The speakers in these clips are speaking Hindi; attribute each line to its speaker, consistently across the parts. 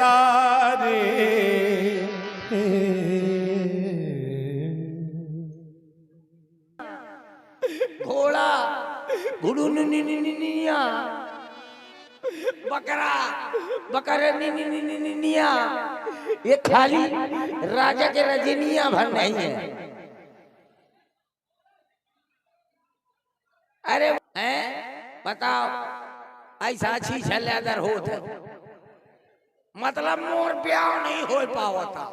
Speaker 1: प्यारे
Speaker 2: घोड़ा घुड़ुनिया बकरा बकरा निया ये खाली राजा के रजनिया भर नहीं है। अरे हैं बताओ ऐसा अच्छी छल्लेदार होत है मतलब मोर ब्याह नहीं हो पावता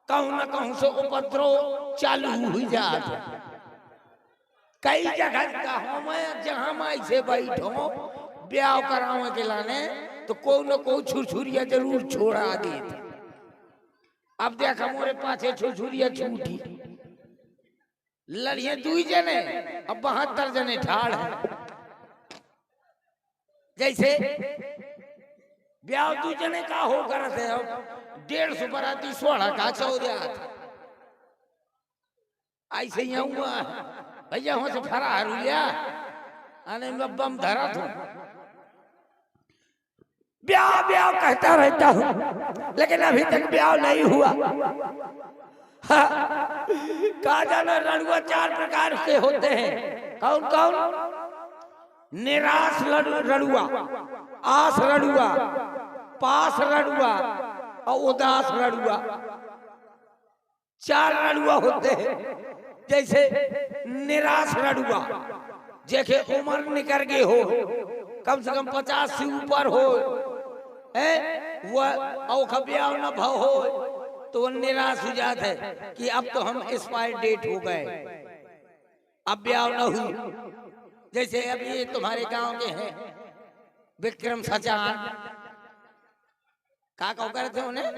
Speaker 2: कहूं न कहूं से उपद्रव चालू हुई जात कई जगह का मैं जहां मैं ऐसे बैठो ब्याह करावे के लाने तो को न को छुरछुरिया जरूर छोड़ा देते। अब देखा मोरे पाछे छुरछुरिया छूटी लड़िए दुई जने अब 72 जने ठाड़ है। जैसे ब्याह दू जने का हो करते है 150 बराती 16 का 14 ऐसे ही हुआ भैया हो से फरा हरुलिया आने में बम धरा था ब्याह ब्याह कहता रहता हूँ लेकिन अभी तक ब्याह नहीं हुआ। कहा जाना रणुआ 4 प्रकार के होते हैं। कौन कौन? निराश रणुआ, आस रणुआ, पास रणुआ और उदास रणुआ। 4 रणुआ होते हैं। जैसे निराश रणुआ जेके उम्र निकल गई हो कम से कम 50 से ऊपर हो वह ब्याह न भाव हो तो वो निराश हो जाता है कि अब तो हम एक्सपायर डेट हो गए अब ब्याह न हुई। जैसे अब ये तुम्हारे गांव के हैं विक्रम सचान का करते उन्हें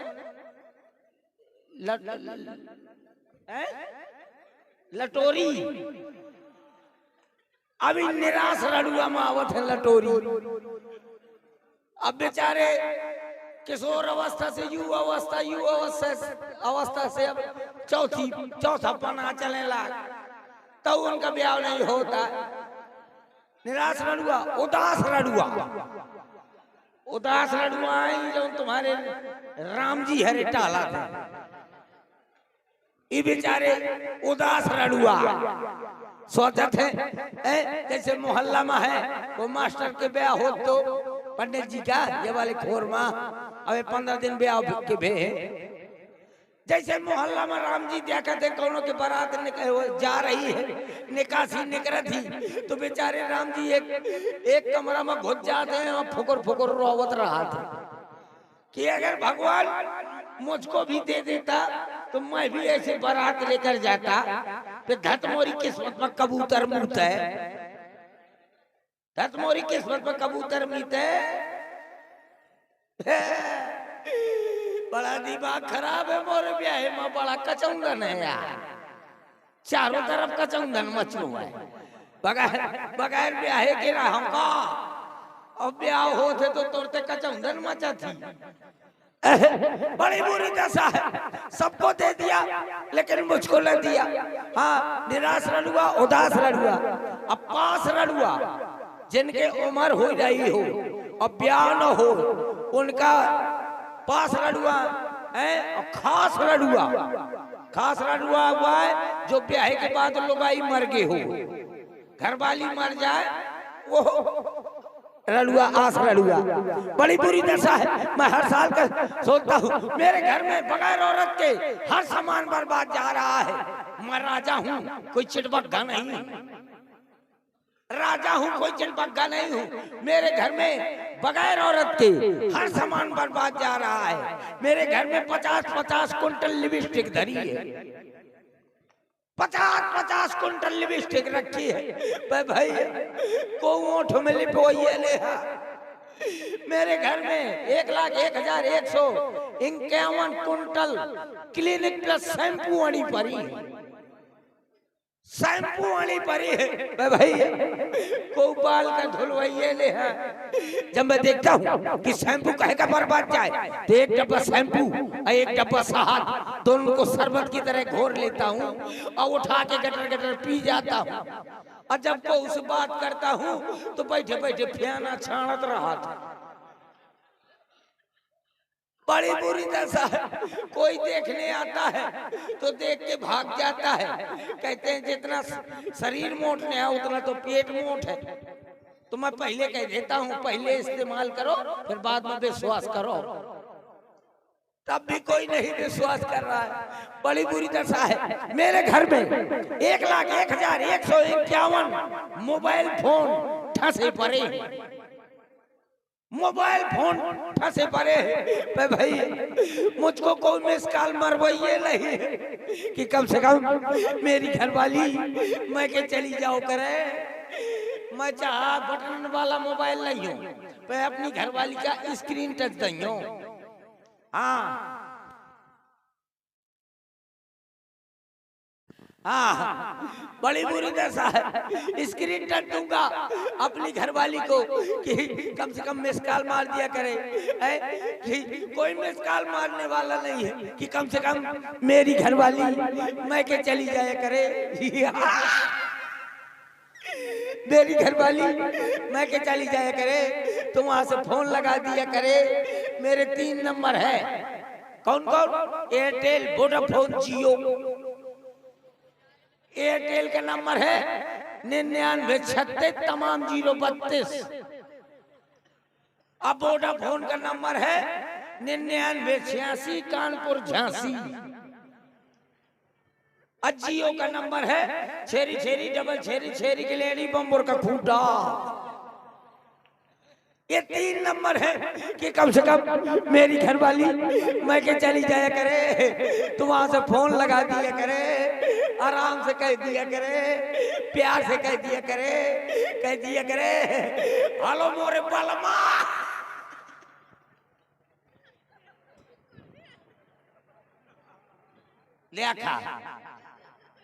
Speaker 2: लटोरी अभी निराश रणुआ में आवत है लटोरी। अब बेचारे किशोर अवस्था से युवा अवस्था से अब चौथा पना चलने लगा तो उनका ब्याह नहीं होता। निराश रणुआ, उदास रणुआ जो तुम्हारे राम जी हरे टाला थे ये बेचारे उदास रणुआ सोचत है जैसे मोहल्ला में है वो मास्टर के ब्याह हो तो पंडित जी का ये वाले खोर माँ अबे 15 दिन ब्याह के भे जैसे मोहल्ला में राम जी देखा थे कौनों के बारात जा रही है निकासी निकल थी तो बेचारे राम जी एक कमरा में घुस जाते हैं और फुकर फुकर रोवत रहा था कि अगर भगवान मुझको भी दे देता तो मैं भी ऐसे बारात लेकर जाता। तो धतमोरी किस्मत में कबूतर मूत है, धतमोरी किस्मत में कबूतर मीत है। बड़ा दिमाग खराब है मोरे ब्याह में बड़ा कचौंदन है यार चारों तरफ कचौंदन मचलो है बगैर ब्याह के ना हमका अब ब्याह होते तो तोड़ते कचौंदन मचा थी। बड़ी बुरी दशा है सबको दे दिया लेकिन मुझको न दिया। हाँ निराश रणुआ, उदास रणुआ, अब पास रणुआ जिनके उम्र हो रही हो अब ब्याह न हो उनका पास रणुआ है। और खास रणुआ हुआ है जो ब्याह के बाद लुगाई मर गए हो घरवाली मर जाए वो रणुआ, आस रणुआ। बड़ी बुरी दशा है। मैं हर साल का सोचता हूँ मेरे घर में बगैर औरत के हर सामान बर्बाद जा रहा है। मैं राजा हूँ कोई चिटबग्गा नहीं, राजा हूँ कोई चिटबग्गा नहीं हूँ। मेरे घर में बगैर औरत के हर सामान बर्बाद जा रहा है। मेरे घर में 50-50 कुंटल लिपस्टिक धरी है, 50-50 कुंटल लिपस्टिक रखी है भाई को ओठ में लिपवाइए ले। मेरे घर में 1,01,151 कुंटल क्लिनिक प्लस शैम्पू आनी पड़ी है, शैम्पू आनी पड़ी है भाई को बाल का धुलवाइए ले। जब मैं देखता हूँ कि शैम्पू कहे का बर्बाद जाए तो एक डब्बा शैम्पू और एक डब्बा शहद दोनों को शरबत की तरह घोर लेता हूँ और उठा के गटर गटर पी जाता हूँ। और जब को उस बात करता हूँ तो बैठे बैठे फेना छानत रहा था। बड़ी बुरी दशा है। कोई देखने आता है तो देख के भाग जाता है। कहते हैं जितना शरीर मोट है उतना तो पेट मोट है। तो मैं पहले कह देता हूँ, पहले इस्तेमाल करो फिर बाद में विश्वास करो। तब भी कोई नहीं विश्वास कर रहा है। बड़ी बुरी दशा है। मेरे घर में 1,01,151 मोबाइल फोन ठसे पड़े, मोबाइल फोन ठसे पड़े है। भाई मुझको कोई मिस कॉल मरवाइए नहीं कि कम से कम मेरी घरवाली मैं के चली जाओ करे। मैं चाह बटन वाला मोबाइल नहीं हूँ, मैं अपनी घरवाली का स्क्रीन टच नहीं हूँ। हाँ हाँ, बड़ी बुरी दशा है। स्क्रीन टच दूंगा अपनी घरवाली को कि कम से कम मिस कॉल मार दिया करे। कि कोई मिस कॉल मारने वाला नहीं है कि कम से कम मेरी घरवाली मैं के चली जाया करे। मेरी घरवाली मैं के चली जाया करे तो वहां से फोन लगा दिया करे। मेरे 3 नंबर है। कौन कौन? एयरटेल, वोडाफोन, जियो। एयरटेल का नंबर है 9936 तमाम 032। अब वोडाफोन का नंबर है 9986 कानपुर झांसी। जियो का नंबर है 66666 लेडी बम्बोर का खूटा। ये 3 नंबर है कि कम से कम मेरी घरवाली मैं के चली जाया करे तो वहां से फोन लगा दिया करे, आराम से कह दिया करे, प्यार से कह दिया करे, हेलो मोरे बलमा। देखा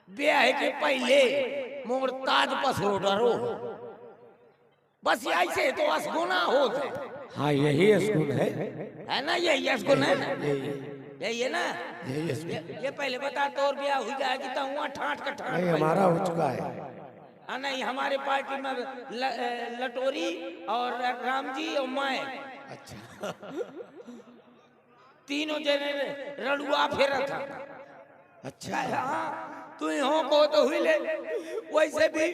Speaker 2: ब्याह के पहले मोर ताज पसरो डरो। बस ऐसे तो असगुना हो जाए।
Speaker 1: हाँ यही असगुन है
Speaker 2: ना? यही असगुन है ना? यही है ना? ये पहले बता तो और ब्याह हो जाएगी तो हुआ ठाट का ठाट।
Speaker 1: नहीं हमारा हो चुका है।
Speaker 2: नहीं हमारे पार्टी में लटोरी और राम जी और मैं।
Speaker 1: अच्छा
Speaker 2: तीनों जने रड़ुआ फेरा था।
Speaker 1: अच्छा
Speaker 2: हाँ, तू हो को तो हुई ले। वैसे भी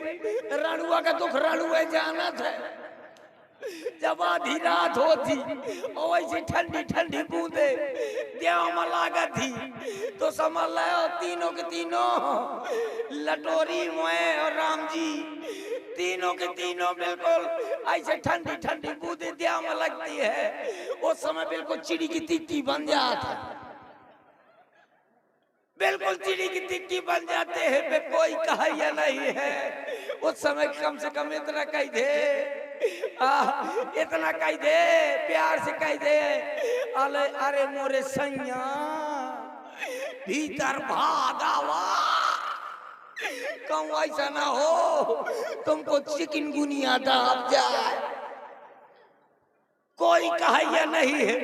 Speaker 2: रणुआ का दुख रणुए जाना था। जब आधी रात होती और वैसे ठंडी ठंडी बूंदे देव में लागा थी तो समझ लो तीनों के तीनों लटोरी मैं और राम जी तीनों के तीनों बिल्कुल ऐसे ठंडी ठंडी बूंदे देव में लगती है। उस समय बिल्कुल चिड़ी की तिट्टी बन जाता, बिल्कुल चिड़ी की तिट्टी बन जाते हैं। पे कोई कहा या नहीं है। उस समय कम से कम इतना कह दे, इतना कह दे, प्यार से कह दे, अरे मोरे सैया भीतर भागावा। कहूँ ऐसा ना हो तुमको चिकनगुनिया दाब जाए। कोई कहा या नहीं है।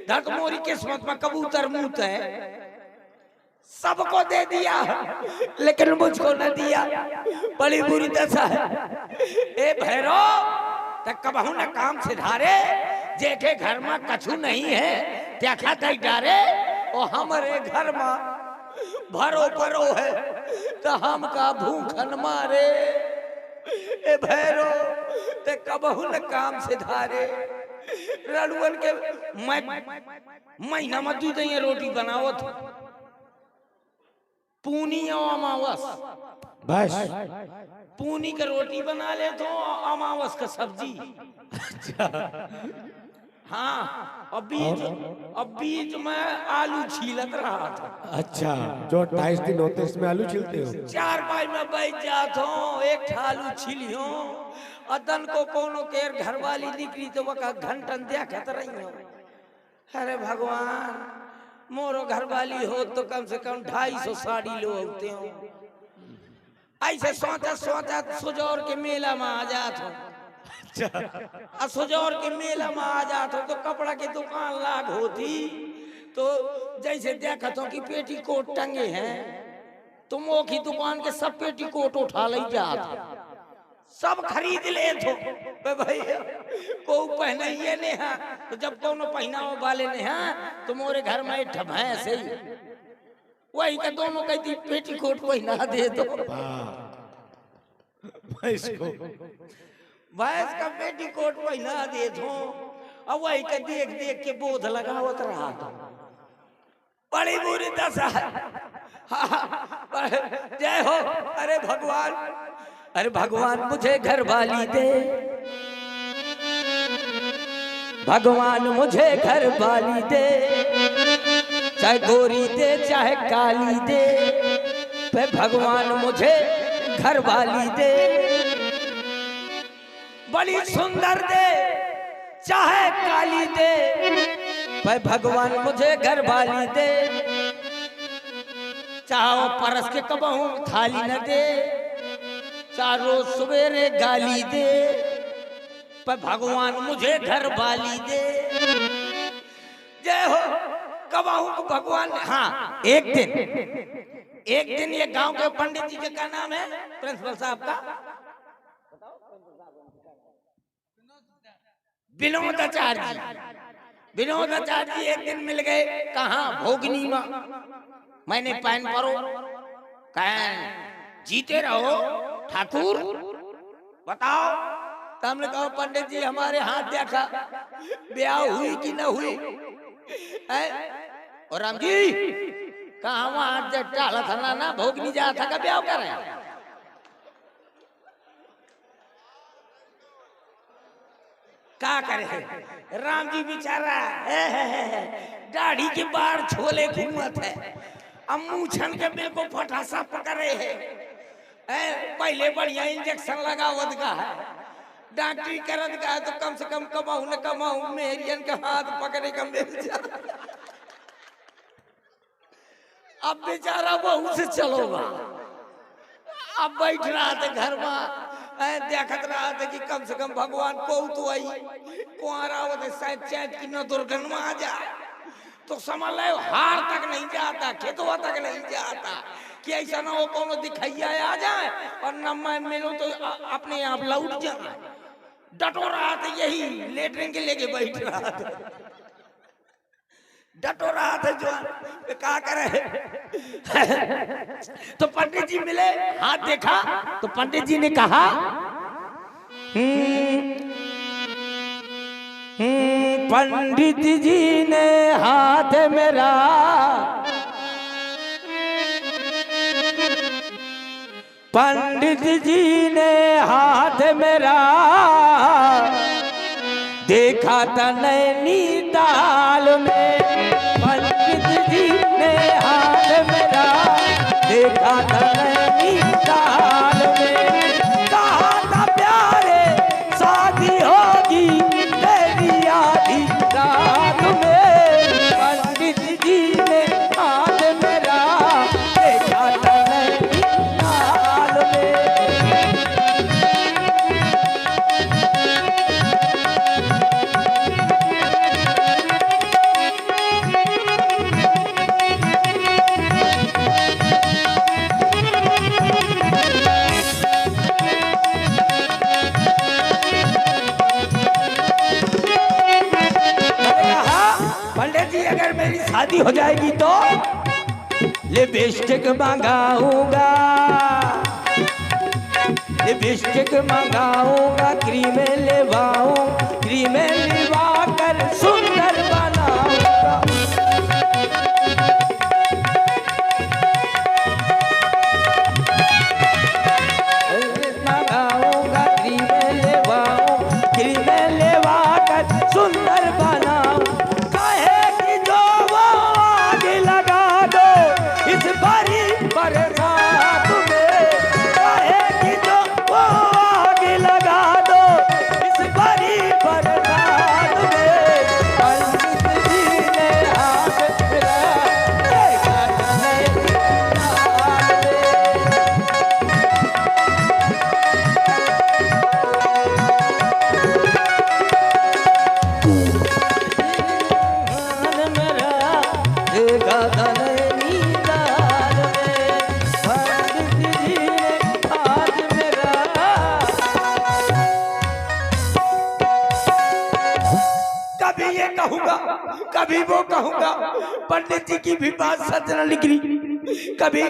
Speaker 2: धकमोरी किस्मत में कबूतर मुँह है, सबको दे दिया लेकिन मुझको न दिया। बड़ी बुरी दशा है। ए भैरो तक कबहू न काम से धारे, जेठे घर में कछु नहीं है देखा तई डारे। और हमारे घर में भरो परो है तो हम का भूखन मारे। ए भैरो तक कबहू न काम से धारे। रड़ुअन के महीना में दूध रोटी बनाओ था पूनी और अमावस।
Speaker 1: बस
Speaker 2: पूनी का रोटी बना ले तो अमावस का सब्जी।
Speaker 1: अच्छा
Speaker 2: हाँ और बीच में आलू छीलत रहा था।
Speaker 1: अच्छा जो 28 दिन होते इसमें आलू छिलते हो?
Speaker 2: 4 पाई में बैठ जात हो, एक आलू छीलियो अदन को कोनो केर घरवाली निकली तो वह घंटन देखत रही हो। अरे भगवान मोरो घरवाली हो तो कम से कम 250 साड़ी लो होते हो। ऐसे सोचा सोचा सुजौर के मेला में आ जात हो। अच्छा सुजौर के मेला में आ जात हो तो कपड़ा की दुकान लाग होती तो जैसे देखत हो कि पेटीकोट टंगे हैं तुम वो की दुकान के सब पेटीकोट उठा ले जात। सब खरीद ले तो भैया को पहने ये नहीं है तो जब कोनो पहनाओ वाले ने है तो मोरे घर में ठब है ऐसे ही वही का दोनों कहती पेटीकोट पहना दे दो
Speaker 1: भैंस को
Speaker 2: भैंस का पेटीकोट पहना दे दो और वही का देख देख के बोध लगावत रहा था बड़ी बुरी दशा जय हो। अरे भगवान मुझे घर वाली दे, भगवान मुझे घर वाली दे, चाहे गोरी दे चाहे काली दे, पे भगवान मुझे घर वाली दे, बड़ी सुंदर दे चाहे काली दे, पे भगवान मुझे घर वाली दे, चाहो परस के कबहू थाली न दे, चारो सवेरे गाली दे, पर भगवान मुझे घर वाली दे। जय हो। कबहू को भगवान। हाँ एक दिन ये गांव के पंडित जी के क्या नाम है प्रिंसिपल साहब का? विनोदाचार्य जी। विनोदाचार्य जी एक दिन मिल गए कहाँ भोगनी में। मैंने पैन परो जीते रहो ठाकुर बताओ। तो हमने कहा पंडित जी हमारे हाथ देखा ब्याह हुई कि न हुई है? और राम जी कहा वहां टाला था ना भोगनी जा था का ब्याह कर रहे हैं। क्या करे राम जी बेचारा दाढ़ी के बाहर छोले घूमत है, अब मूछन के बिल्कुल फटासा पकड़े है। पहले बढ़िया इंजेक्शन लगावत का है, डॉक्टरी करत का है, तो कम से कम कमाऊ न कमाऊ मेरियन का हाथ पकड़े का मिल जाए। अब बेचारा बहू से चलोगा। अब बैठ रहा था घर में देखत रहा था कि कम से कम भगवान को तो आई कुआरा शायद चैत की न दुर्गंध आ जाए। तो समझ लो हार तक नहीं जाता, खेतवा तक नहीं जाता कि ऐसा ना हो कोनो दिखाइया आ जाए और न मैं मिलूं तो अपने आप लौट जाए। डटो रहा था यही लेटरिन के लेके बैठ रहा था, डटो रहा था जो क्या करे। तो पंडित जी मिले, हाथ देखा तो पंडित जी ने कहा पंडित जी ने हाथ मेरा पंडित जी ने हाथ मेरा देखा था नैनीताल में। पंडित जी ने हाथ मेरा देखा था नैनीताल में। कहा था प्यारे शादी होगी तेरी आधी रात में। पंडित जी ने हाथ मेरा देखा था नैनीताल में। शादी हो जाएगी तो लिपस्टिक मंगाऊंगा, लिपस्टिक मंगाऊंगा, क्रीम लेवाऊं, क्रीम लेवा कर सुंदर बनाऊंगा। मंगाऊंगा क्रीम लेवाऊं, क्रीम लेवा कर सुंदर बनाऊं। बरसात में चाहे कि जो वो आग लगा दो इस बड़ी बरसात में। कभी वो कहूंगा पंडित जी की भी बात सच न निकली, कभी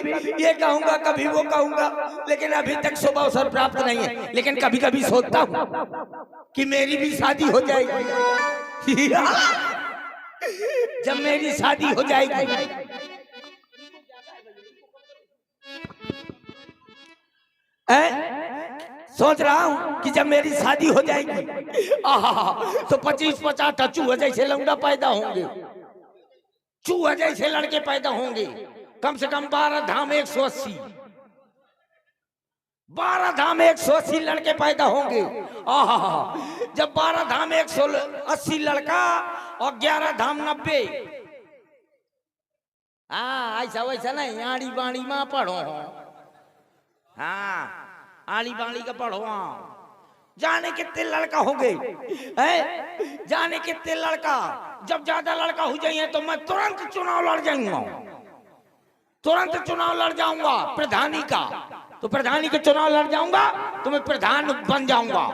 Speaker 2: ये कहूंगा कभी वो कहूंगा, लेकिन अभी तक शुभ अवसर प्राप्त नहीं है। लेकिन कभी कभी सोचता हूँ कि मेरी भी शादी हो जाएगी। जब मेरी शादी हो जाएगी सोच रहा हूं कि जब मेरी शादी हो जाएगी तो 25-50 चूहे जैसे लौंडा पैदा होंगे, चूहे जैसे लड़के पैदा होंगे, कम से कम 12 धाम 180, 12 धाम 180 लड़के पैदा होंगे। जब 12 धाम 180 लड़का और 11 धाम 90, हाँ ऐसा वैसा नहीं, आड़ी बाड़ी माँ पढ़ो, हाँ आड़ी बाड़ी का पढ़ो, जाने कितने लड़का होंगे, जाने कितने लड़का। जब ज्यादा लड़का हो जाइए तो मैं तुरंत चुनाव लड़ जाऊंगा, तुरंत चुनाव लड़ जाऊंगा प्रधानी का। तो प्रधानी के चुनाव लड़ जाऊंगा तो मैं प्रधान बन जाऊंगा।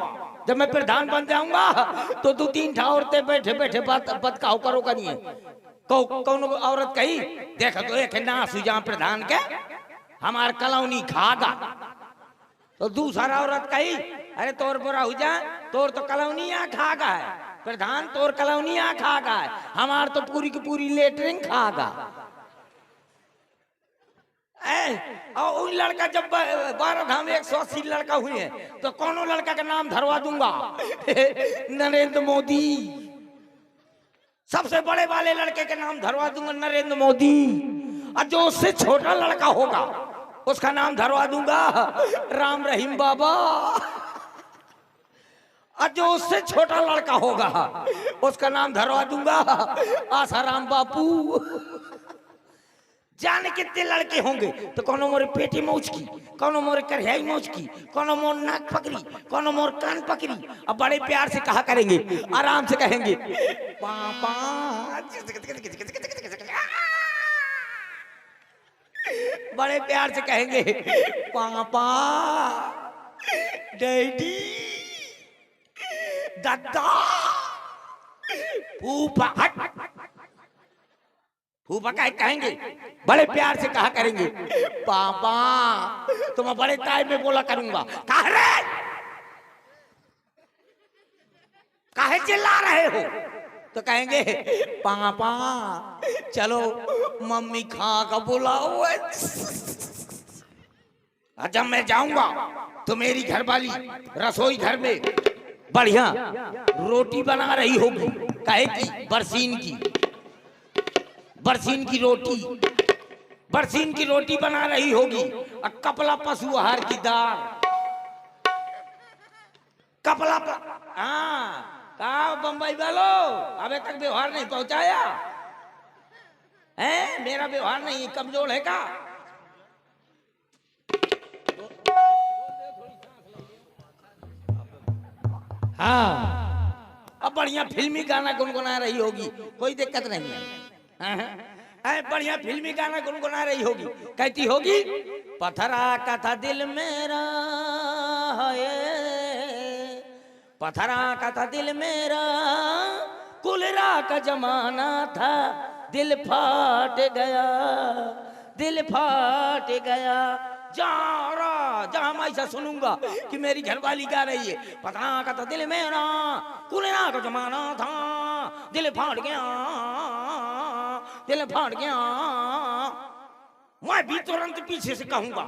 Speaker 2: जब मैं प्रधान बन जाऊंगा तो 2-3 औरतें बैठे बैठे बात कहो करो करिए। कौन औरत कही देखो तो एक ना सुजा प्रधान के हमार कलौनी खागा, तो दूसरा औरत कही अरे तोर बुरा हो जा, तोर तो कलौनी यहाँ खागा है, प्रधान तोर कलौनी यहाँ खागा है, हमार तो पूरी की पूरी लेटरिंग खागा। और उन लड़का जब 12 धाम 180 लड़का हुए हैं तो कौनों लड़का का नाम धरवा दूंगा नरेंद्र मोदी। सबसे बड़े वाले लड़के के नाम धरवा दूंगा नरेंद्र मोदी, और जो उससे छोटा लड़का होगा उसका नाम धरवा दूंगा राम रहीम बाबा, और जो उससे छोटा लड़का होगा उसका नाम धरवा दूंगा आसाराम बापू। जाने कितने लड़के होंगे, तो कौनो मोरे पेटी मौज की, कौनो मोरे करियाई मौज की, कौनो मोर नाक पकड़ी, कौनो मोर कान पकड़ी। अब बड़े प्यार से कहा करेंगे, आराम से कहेंगे पापा, बड़े प्यार से कहेंगे पापा, डैडी, दादा, फूफा, फूफा कहेंगे, बड़े प्यार से कहा करेंगे पापा। तो मैं बड़े टाइम में बोला करूंगा कहा रे, काहे चिल्ला रहे हो, तो कहेंगे पापा चलो मम्मी खा का बुलाओ। जब मैं जाऊंगा तो मेरी घरवाली रसोई घर में बढ़िया रोटी बना रही होगी, काहे की बरसीन की, बरसीन की रोटी, बरसीन की रोटी बना रही होगी, और कपला पशु आहार की दाल, कपला हाँ कहा बम्बई वालों अबे तक व्यवहार नहीं पहुंचाया है, मेरा व्यवहार नहीं कमजोर है का।
Speaker 1: हाँ
Speaker 2: अब बढ़िया फिल्मी गाना गुनगुना रही होगी, कोई दिक्कत नहीं है, बढ़िया फिल्मी गाना गुनगुना रही होगी, कहती होगी पत्थरा का था दिल मेरा है, पत्थरा का था दिल मेरा, कुलरा का जमाना था, दिल फाट गया, दिल फाट गया। जहाँ मैं ऐसा सुनूंगा कि मेरी घरवाली गा रही है पत्थरा का था दिल मेरा, कुलरा का जमाना था, दिल फाट गया, दिल फाट गया, मैं भी तुरंत पीछे से कहूंगा,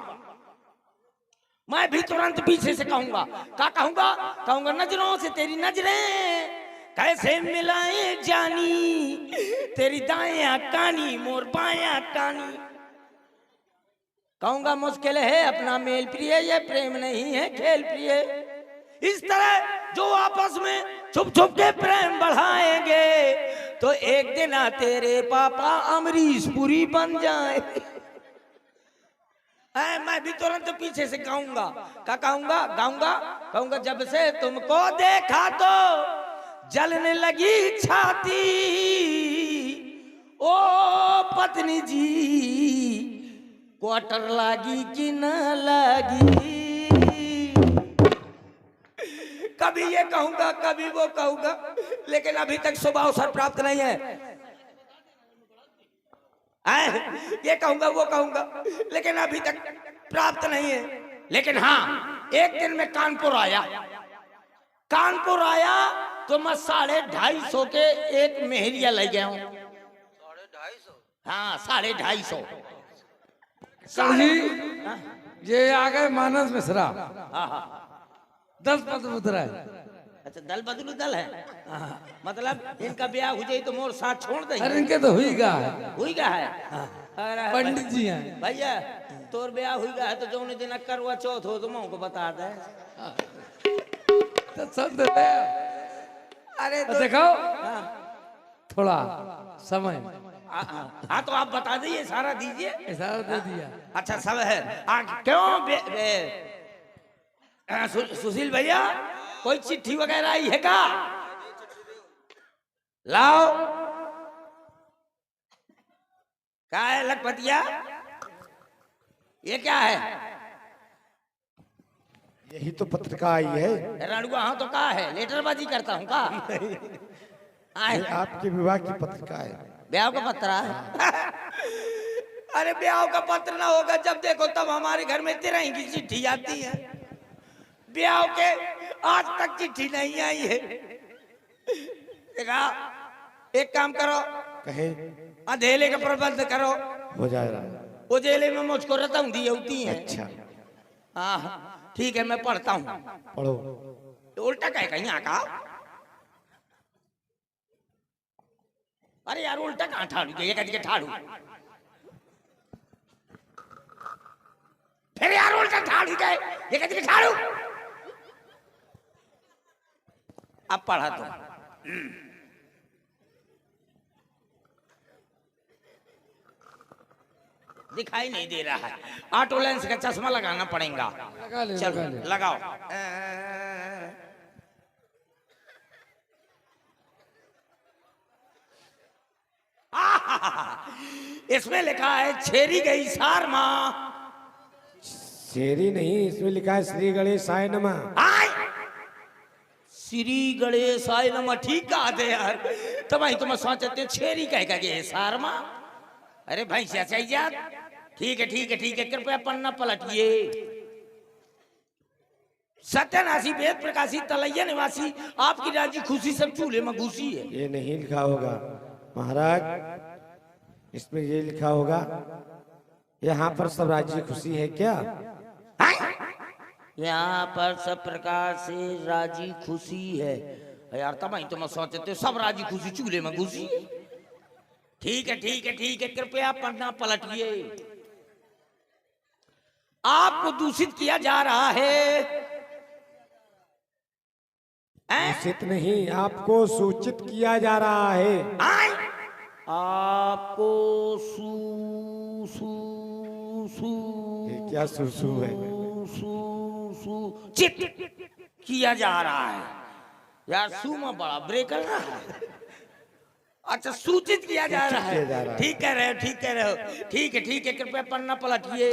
Speaker 2: मैं भी तुरंत पीछे से कहूंगा, क्या कहूंगा, कहूंगा नजरों से तेरी नजरें कैसे मिलाए जानी, तेरी दायां कानी मोर बायां कानी। कहूंगा मुश्किल है अपना मेल प्रिय, ये प्रेम नहीं है खेल प्रिय। इस तरह जो आपस में छुप छुप के प्रेम बढ़ाएंगे तो एक दिन तेरे पापा अमरीश पुरी बन जाए। मैं भी तुरंत पीछे से गाऊंगा, क्या कहूंगा, गाऊंगा, कहूंगा जब से तुमको देखा तो जलने लगी छाती, ओ पत्नी जी क्वार्टर लागी कि न लागी। कभी ये कहूंगा कभी वो कहूंगा, लेकिन अभी तक शुभ अवसर प्राप्त नहीं है। ये कहूंगा वो कहूंगा, लेकिन अभी तक प्राप्त नहीं है। लेकिन हाँ, एक दिन मैं कानपुर आया तो मैं 250 के एक मेहरिया ले गया हूँ।
Speaker 3: 250?
Speaker 2: हाँ 250।
Speaker 4: कल जी ये आ गए मानस मिश्रा,
Speaker 2: हाँ हाँ।
Speaker 4: 10 पद मुद्रा है।
Speaker 2: अच्छा दल बदलू दल है, मतलब इनका ब्याह हो जाए तो मोर साथ छोड़
Speaker 4: अरे
Speaker 2: देंगे।
Speaker 4: इनके तो हुई गा है,
Speaker 2: हुई गया है। अरे
Speaker 4: पंडित जी हैं।
Speaker 2: भैया तोर ब्याह हुई गया है तो जो दिन करवा चौथ हो तो मैं को बता दे।
Speaker 4: तो सब देते हैं।
Speaker 2: अरे
Speaker 4: तो
Speaker 2: तो
Speaker 4: देखो
Speaker 2: हाँ
Speaker 4: थोड़ा समय
Speaker 2: हाँ, तो आप बता दीजिए, सारा दीजिए।
Speaker 4: इशारा दे दिया।
Speaker 2: अच्छा सब है। क्यों सुशील भैया कोई चिट्ठी वगैरह आई है का? लाओ। क्या है लखपतिया, ये क्या है?
Speaker 1: यही तो पत्रिका आई है।
Speaker 2: रणुआ हाँ तो क्या है, लेटरबाजी करता हूँ का?
Speaker 1: ये आपके विवाह की पत्रिका है।
Speaker 2: ब्याह का पत्र है। अरे ब्याह का पत्र ना होगा, जब देखो तब हमारे घर में तेरह की चिट्ठी आती है। ब्याह के आज तक चिट्ठी नहीं आई है। देखा, एक काम करो,
Speaker 1: कहें
Speaker 2: अधेले का प्रबंध करो।
Speaker 1: हो जाएगा।
Speaker 2: उजेले में मुझको रतन दी होती है।
Speaker 1: अच्छा
Speaker 2: हाँ ठीक है, मैं पढ़ता हूँ।
Speaker 1: पढ़ो।
Speaker 2: उल्टा कहे कहीं आका। अरे यार उल्टा कहाँ ठाड़ू के, ये कहती के ठाड़ू। फिर यार उल्टा ठाड़ू के, ये कहती के ठाड़ू। अब पढ़ा तो दिखाई नहीं दे रहा है, ऑटो लेंस का चश्मा लगाना पड़ेगा।
Speaker 4: लगा ले,
Speaker 2: चलो
Speaker 4: लगा ले।
Speaker 2: लगाओ। इसमें लिखा है छेरी गई सार माँ।
Speaker 1: शेरी नहीं, इसमें लिखा है श्री गणेशाय नमः।
Speaker 2: श्री गणेशाय नमः। ठीक कहा थे यार, तब तो मैं सोचते छेरी कह गए सार माँ। अरे भाई चाहिए यार। ठीक है ठीक है ठीक है, कृपया पन्ना पलटिए। सत्यनाशी वेद प्रकाशी तलैया निवासी आपकी राजी खुशी सब चूल्हे में घुसी है।
Speaker 1: ये नहीं लिखा होगा महाराज, इसमें ये लिखा होगा यहाँ पर सब राज्य खुशी है क्या?
Speaker 2: यहाँ पर सब प्रकार से राजी खुशी है यार। तब तो मैं सोचते सब राजी खुशी चूल्हे में घुसी है। ठीक है ठीक है ठीक है, कृपया पन्ना पलटिए। आपको दूषित किया जा रहा है।
Speaker 1: दूषित नहीं, आपको सूचित किया जा रहा है।
Speaker 2: आपको सू सू सू
Speaker 1: ये क्या सुसु है?
Speaker 2: चित किया जा रहा है यार। सू में बड़ा ब्रेक है। अच्छा सूचित किया जा रहा है। ठीक कह रहे हो ठीक कह रहे हो। ठीक है कृपया पन्ना पलटिए।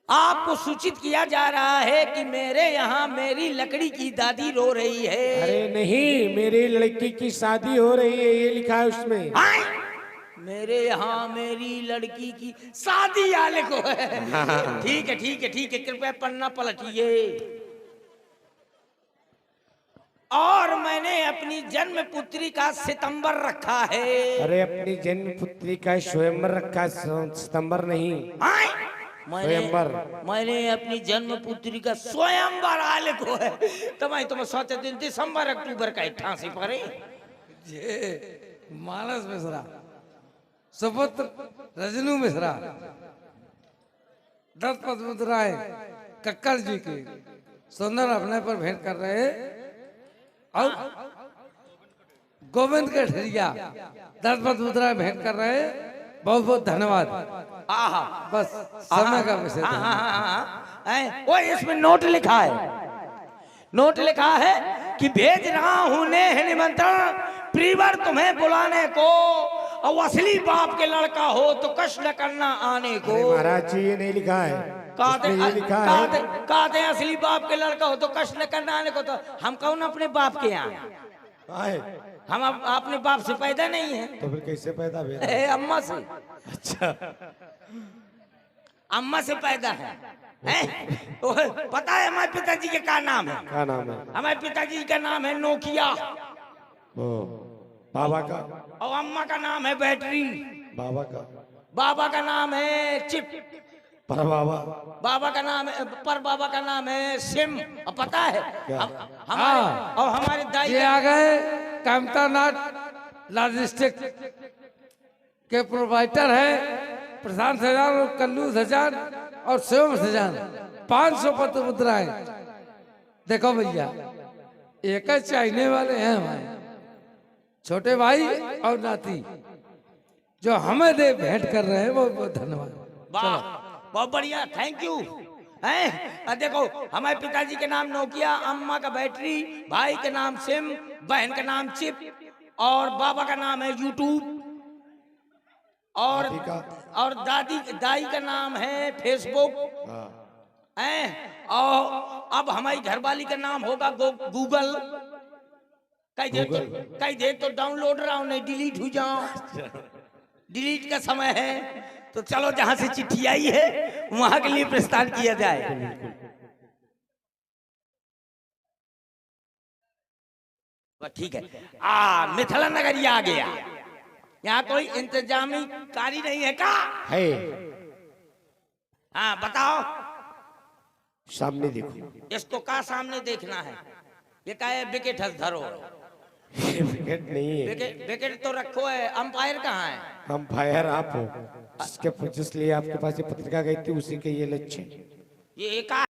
Speaker 2: आपको सूचित किया जा रहा है कि मेरे यहाँ मेरी लकड़ी की दादी रो रही है।
Speaker 1: अरे नहीं, मेरी लड़की की शादी हो रही है, ये लिखा है उसमें।
Speaker 2: मेरे यहाँ मेरी लड़की की शादी आले को है। ठीक है कृपया पन्ना पलटिए। और मैंने अपनी जन्म पुत्री का सितंबर रखा है।
Speaker 1: अरे अपनी जन्म पुत्री का स्वयंवर रखा है, सितंबर नहीं।
Speaker 2: मैंने अपनी जन्म पुत्री का स्वयंवर आले को है। तो मैं सोचे दिन दिसंबर अक्टूबर का 88 पड़े।
Speaker 4: ये मानस मिश्रा, सुपुत्र रजनू मिश्रा, 10 पद मुद्राएं कक्कड़ जी की सुंदर अपने पर भेंट कर रहे। और गोविंद के ठरिया 10 पद मुद्राएं भेंट कर रहे। बहुत बहुत धन्यवाद।
Speaker 2: आहा
Speaker 4: बस समय का विषय था।
Speaker 2: हाँ। वो इसमें नोट लिखा है कि भेज रहा हूं नेह निमंत्रण प्रीवर तुम्हें बुलाने को, और असली बाप के लड़का हो तो कष्ट न करना आने को।
Speaker 1: अरे महाराज जी ये नहीं लिखा है, इसमें ये लिखा है।
Speaker 2: कहते असली बाप के लड़का हो तो कष्ट न करना आने को। तो हम कौन अपने बाप के यहाँ?
Speaker 1: आए
Speaker 2: हम अपने बाप से पैदा नहीं है,
Speaker 1: तो फिर कैसे पैदा हुए?
Speaker 2: अम्मा से,
Speaker 1: अच्छा,
Speaker 2: अम्मा से पैदा है। तो पता है हमारे पिताजी के क्या नाम है?
Speaker 1: क्या नाम है?
Speaker 2: हमारे पिताजी का नाम है नोकिया,
Speaker 1: ओ, बाबा का?
Speaker 2: और अम्मा का नाम है बैटरी,
Speaker 1: बाबा का?
Speaker 2: बाबा का नाम है चिप,
Speaker 1: पर बाबा?
Speaker 2: बाबा का नाम है, पर बाबा का नाम है सिम। और पता है
Speaker 1: क्या?
Speaker 2: हमारे
Speaker 4: हाँ।
Speaker 2: और हमारे दाई
Speaker 4: ये आ गए कामतानाथ लॉजिस्टिक के प्रोवाइटर है प्रशांत सजान और कल्लू सजान और शिवम सजान। 500 पत्र मुद्राएं। देखो भैया, एक ही चाहने वाले हैं हमारे छोटे भाई और नाती, जो हमें दे भेंट कर रहे हैं, वो धन्यवाद।
Speaker 2: वाह, बहुत बढ़िया, थैंक यू। हैं देखो, हमारे पिताजी के नाम नोकिया, अम्मा का बैटरी, भाई के नाम सिम, बहन का नाम चिप, और बाबा का नाम है यूट्यूब, और दाई का नाम है फेसबुक। और अब हमारी घरवाली का नाम होगा गूगल। कई देर तो डाउनलोड रहा हूं, नहीं डिलीट हो जाओ, डिलीट का समय है। तो चलो, जहां से चिट्ठी आई है वहां के लिए प्रस्थान किया जाए। ठीक है, मिथिला नगर आ गया। यहाँ कोई इंतजामी कारी नहीं है का?
Speaker 1: है।
Speaker 2: हाँ बताओ,
Speaker 1: सामने देखो।
Speaker 2: इसको का सामने देखना है? ये का है? विकेट धरो।
Speaker 1: विकेट नहीं है।
Speaker 2: विकेट तो रखो है, अंपायर कहाँ है?
Speaker 1: अंपायर आप हो, जिसके जिसलिए आपके पास ये पत्रिका गई थी, उसी के ये लक्ष्य।
Speaker 2: ये का